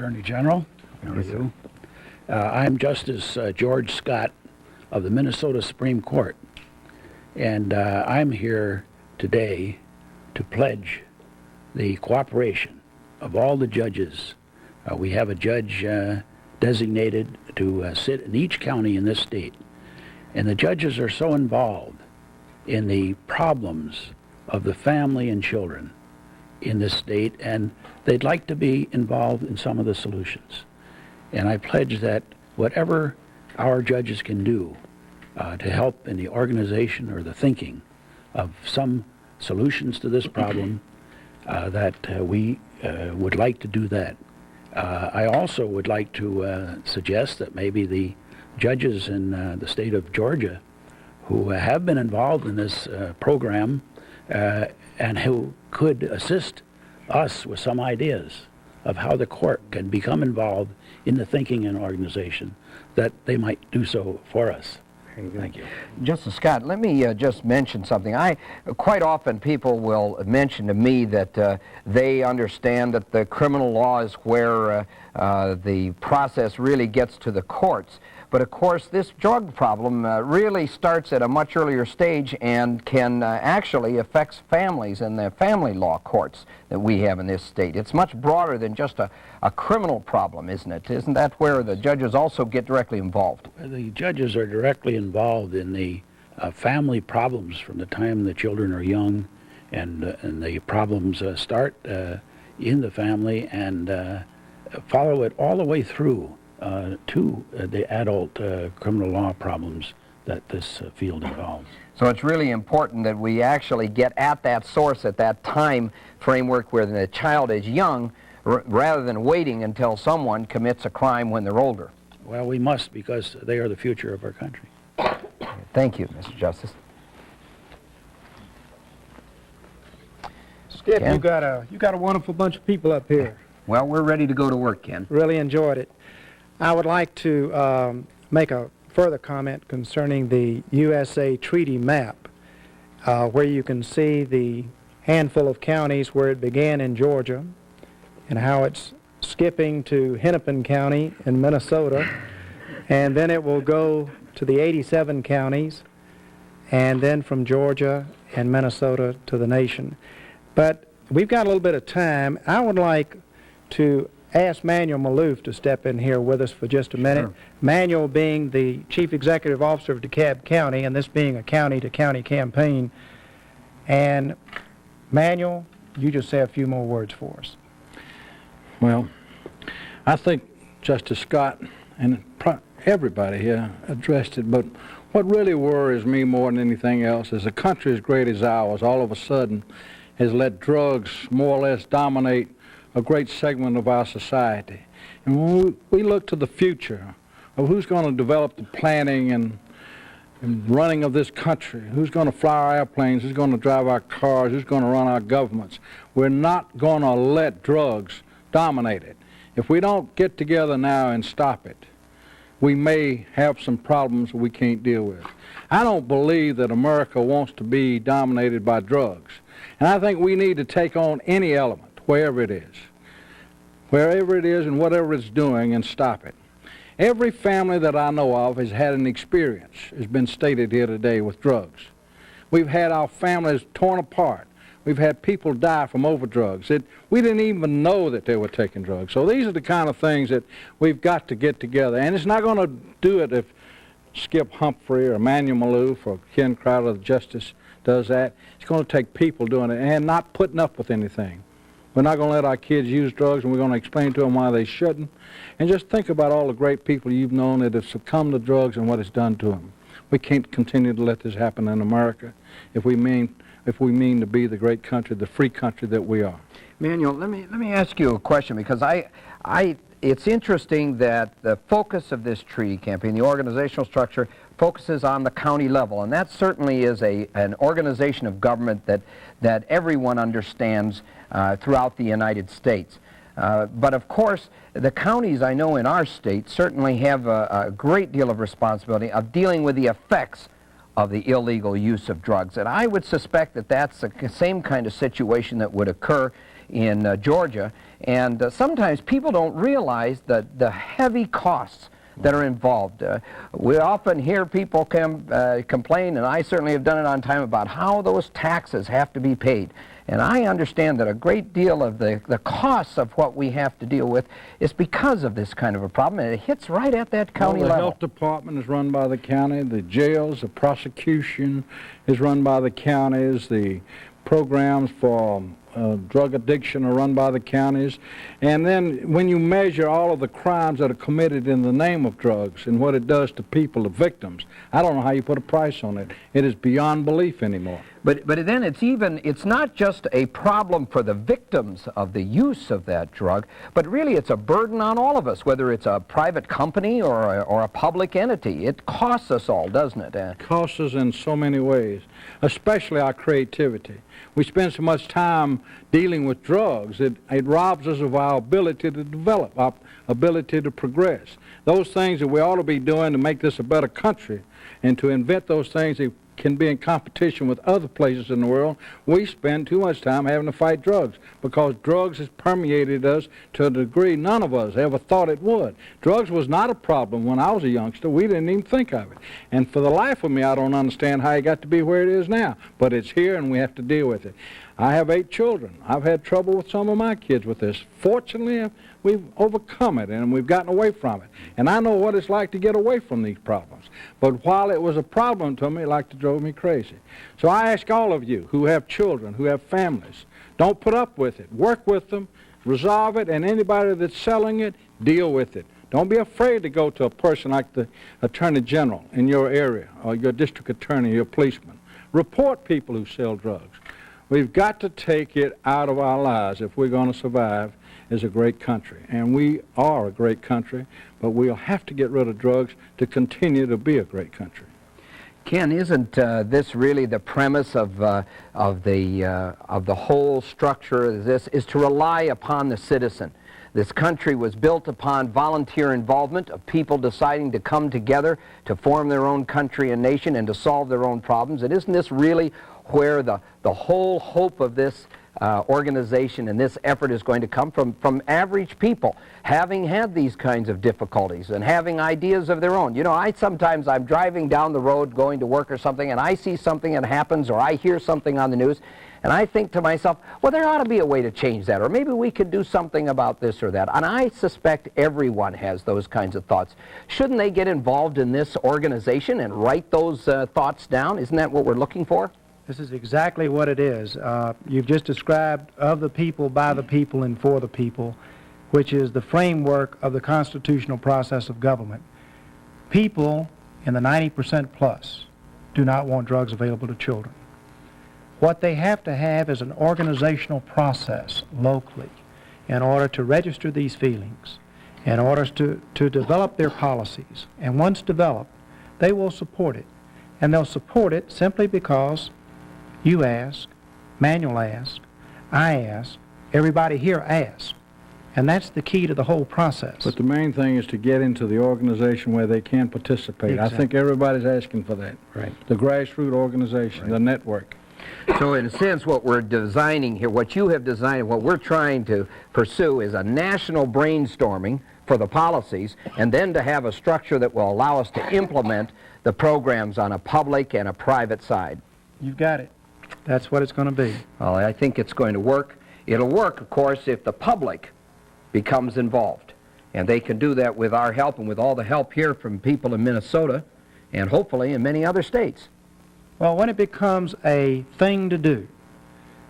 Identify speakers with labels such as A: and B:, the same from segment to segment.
A: Attorney General. How are you? I'm Justice George Scott of the Minnesota Supreme Court, and I'm here today to pledge the cooperation of all the judges. We have a judge designated to sit in each county in this state, and the judges are so involved in the problems of the family and children in this state, and they'd like to be involved in some of the solutions. And I pledge that whatever our judges can do to help in the organization or the thinking of some solutions to this problem, that we would like to do that. I also would like to suggest that maybe the judges in the state of Georgia who have been involved in this program and who could assist us with some ideas of how the court can become involved in the thinking and organization, that they might do so for us. Thank you.
B: Justice Scott, let me just mention something. Quite often people will mention to me that they understand that the criminal law is where the process really gets to the courts. But of course, this drug problem really starts at a much earlier stage and can actually affect families and the family law courts that we have in this state. It's much broader than just a criminal problem, isn't it? Isn't that where the judges also get directly involved?
A: The judges are directly involved in the family problems from the time the children are young, and the problems start in the family and follow it all the way through to the adult criminal law problems that this field involves.
B: So it's really important that we actually get at that source at that time framework where the child is young, rather than waiting until someone commits a crime when they're older.
A: Well, we must, because they are the future of our country.
B: Thank you, Mr. Justice.
C: Skip,
B: Ken?
C: you got a wonderful bunch of people up here.
B: Well, we're ready to go to work, Ken.
C: Really enjoyed it. I would like to make a further comment concerning the USA Treaty map, where you can see the handful of counties where it began in Georgia and how it's skipping to Hennepin County in Minnesota, and then it will go to the 87 counties, and then from Georgia and Minnesota to the nation. But we've got a little bit of time. I would like to ask Manuel Maloof to step in here with us for just a minute.
B: Sure.
C: Manuel being the Chief Executive Officer of DeKalb County, and this being a county-to-county campaign. And Manuel, you just say a few more words for us.
D: Well, I think Justice Scott and everybody here addressed it, but what really worries me more than anything else is a country as great as ours all of a sudden has let drugs more or less dominate a great segment of our society. And when we look to the future of who's going to develop the planning and running of this country, who's going to fly our airplanes, who's going to drive our cars, who's going to run our governments, we're not going to let drugs dominate it. If we don't get together now and stop it, we may have some problems we can't deal with. I don't believe that America wants to be dominated by drugs. And I think we need to take on any element, wherever it is and whatever it's doing, and stop it. Every family that I know of has had an experience, has been stated here today, with drugs. We've had our families torn apart. We've had people die from overdrugs. We didn't even know that they were taking drugs. So these are the kind of things that we've got to get together. And it's not going to do it if Skip Humphrey or Manuel Maloof or Ken Crowder, the Justice, does that. It's going to take people doing it and not putting up with anything. We're not going to let our kids use drugs, and we're going to explain to them why they shouldn't. And just think about all the great people you've known that have succumbed to drugs and what it's done to them. We can't continue to let this happen in America if we mean to be the great country, the free country that we are.
B: Manuel, let me ask you a question, because it's interesting that the focus of this treaty campaign, the organizational structure, focuses on the county level, and that certainly is an organization of government that everyone understands throughout the United States. But of course, the counties, I know in our state, certainly have a great deal of responsibility of dealing with the effects of the illegal use of drugs. And I would suspect that that's the same kind of situation that would occur in Georgia, and sometimes people don't realize the heavy costs that are involved. We often hear people complain, and I certainly have done it on time, about how those taxes have to be paid. And I understand that a great deal of the costs of what we have to deal with is because of this kind of a problem, and it hits right at that county
D: level.
B: level.
D: The health department is run by the county, the jails, the prosecution is run by the counties, the programs for drug addiction are run by the counties. And then when you measure all of the crimes that are committed in the name of drugs and what it does to people, the victims, I don't know how you put a price on it. It is beyond belief anymore.
B: But then it's not just a problem for the victims of the use of that drug, but really it's a burden on all of us, whether it's a private company or a public entity. It costs us all, doesn't it?
D: It costs us in so many ways, especially our creativity. We spend so much time dealing with drugs, it robs us of our ability to develop, our ability to progress. Those things that we ought to be doing to make this a better country and to invent those things that can be in competition with other places in the world, we spend too much time having to fight drugs because drugs has permeated us to a degree none of us ever thought it would. Drugs was not a problem when I was a youngster. We didn't even think of it. And for the life of me, I don't understand how it got to be where it is now. But it's here and we have to deal with it. I have 8 children. I've had trouble with some of my kids with this. Fortunately, we've overcome it and we've gotten away from it. And I know what it's like to get away from these problems. But while it was a problem to me, it drove me crazy. So I ask all of you who have children, who have families, don't put up with it. Work with them, resolve it, and anybody that's selling it, deal with it. Don't be afraid to go to a person like the Attorney General in your area or your district attorney, your policeman. Report people who sell drugs. We've got to take it out of our lives if we're going to survive as a great country. And we are a great country, but we'll have to get rid of drugs to continue to be a great country.
B: Ken, isn't this really the premise of the whole structure of this, is to rely upon the citizen? This country was built upon volunteer involvement of people deciding to come together to form their own country and nation and to solve their own problems. And isn't this really where the whole hope of this organization and this effort is going to come from average people having had these kinds of difficulties and having ideas of their own? You know, I'm driving down the road going to work or something, and I see something that happens, or I hear something on the news, and I think to myself, well, there ought to be a way to change that, or maybe we could do something about this or that. And I suspect everyone has those kinds of thoughts. Shouldn't they get involved in this organization and write those thoughts down? Isn't that what we're looking for?
C: This is exactly what it is. You've just described of the people, by the people, and for the people, which is the framework of the constitutional process of government. People in the 90% plus do not want drugs available to children. What they have to have is an organizational process locally in order to register these feelings, in order to develop their policies. And once developed, they will support it. And they'll support it simply because you ask, Manuel asks, I ask, everybody here asks. And that's the key to the whole process.
D: But the main thing is to get into the organization where they can participate.
C: Exactly.
D: I think everybody's asking for that.
C: Right.
D: The grassroots organization, the network.
B: So in a sense, what we're designing here, what you have designed, what we're trying to pursue is a national brainstorming for the policies, and then to have a structure that will allow us to implement the programs on a public and a private side.
C: You've got it. That's what it's going to be.
B: Well, I think it's going to work. It'll work, of course, if the public becomes involved. And they can do that with our help and with all the help here from people in Minnesota and hopefully in many other states.
C: Well, when it becomes a thing to do,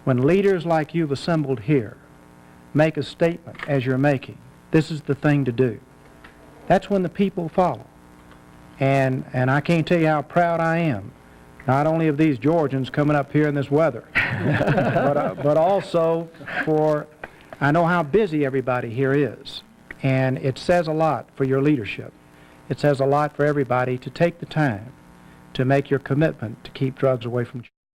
C: when leaders like you've assembled here make a statement as you're making, this is the thing to do, that's when the people follow. And I can't tell you how proud I am, not only of these Georgians coming up here in this weather, but also for, I know how busy everybody here is. And it says a lot for your leadership. It says a lot for everybody to take the time to make your commitment to keep drugs away from children.